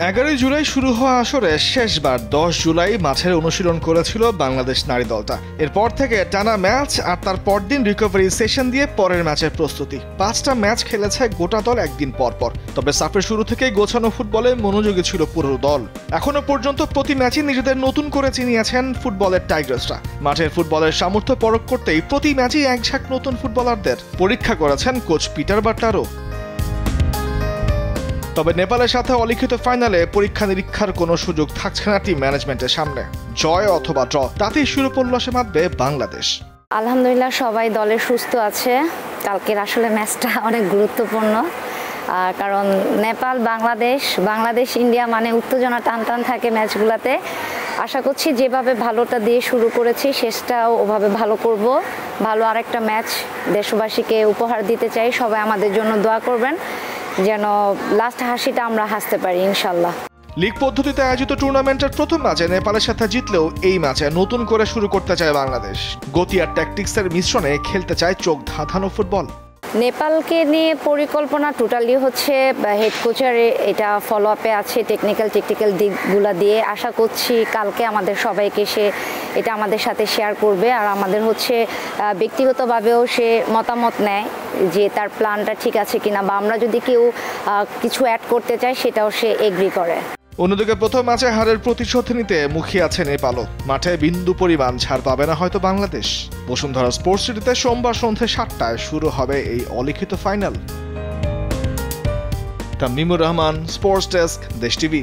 11 জুলাই শুরু হওয়া আসরে শেষবার 10 জুলাই মাঠের অনুশীলন করেছিল বাংলাদেশ নারী দলটা। এরপর থেকে টানা ম্যাচ আর তার পরদিন রিকভারি সেশন দিয়ে পরের ম্যাচের প্রস্তুতি। 5টা ম্যাচ খেলেছে গোটা দল একদিন পর। তবে সাফের শুরু থেকেই গোছানো ফুটবলে মনোযোগী ছিল পুরো দল। এখনো পর্যন্ত প্রতি ম্যাচে নিজেদের নতুন করে চিনিয়েছেন ফুটবলের টাইগার্সরা। মাঠের ফুটবলের সামর্থ্য পরখ করতেই প্রতি ম্যাচেই এক ঝাঁক নতুন ফুটবলারদের পরীক্ষা করেছেন কোচ পিটার বাটলারও। তবে নেপালের সাথে অলিখিত ফাইনালে পরীক্ষা নিরীক্ষার কোনো সুযোগ থাকছে না টিম ম্যানেজমেন্টের সামনে। জয় অথবা ড্র, তাতেই শিরোপল্লসে মাতবে বাংলাদেশ। আলহামদুলিল্লাহ সবাই দলের সুস্থ আছে। কালকের আসলে ম্যাচটা অনেক গুরুত্বপূর্ণ, কারণ নেপাল বাংলাদেশ ইন্ডিয়া মানে উত্তেজনা টান থাকে ম্যাচগুলোতে। আশা করছি যেভাবে ভালোটা দিয়ে শুরু করেছি শেষটাও ওভাবে ভালো করব। ভালো আরেকটা ম্যাচ দেশবাসীকে উপহার দিতে চাই। সবাই আমাদের জন্য দোয়া করবেন যেন লাস্ট হাসিটা আমরা হাসতে পারি ইনশাল্লাহ। লিগ পদ্ধতিতে আয়োজিত টুর্নামেন্টের প্রথম ম্যাচে নেপালের সাথে জিতলেও এই ম্যাচে নতুন করে শুরু করতে চায় বাংলাদেশ। গতি আর ট্যাকটিক্সের মিশ্রণে খেলতে চায় চোখ ধাঁধানো ফুটবল। নেপালকে নিয়ে পরিকল্পনা টোটালি হচ্ছে হেড কোচের, এটা ফলো আপে আছে টেকনিক্যাল দিকগুলো দিয়ে। আশা করছি কালকে আমাদের সবাইকে সে এটা আমাদের সাথে শেয়ার করবে, আর আমাদের হচ্ছে ব্যক্তিগতভাবেও সে মতামত নেয় যে তার প্ল্যানটা ঠিক আছে কিনা, বা আমরা যদি কেউ কিছু অ্যাড করতে চাই সেটাও সে এগ্রি করে। অন্যদিকে প্রথম ম্যাচে হারের প্রতিশোধ নিতে মুখিয়ে আছে নেপালও। মাঠে বিন্দু পরিমাণ ছাড় পাবে না হয়তো বাংলাদেশ। বসুন্ধরা স্পোর্টস সিটিতে সোমবার সন্ধ্যে 7টায় শুরু হবে এই অলিখিত ফাইনাল। তামিমুর রহমান, স্পোর্টস ডেস্ক, দেশ টিভি।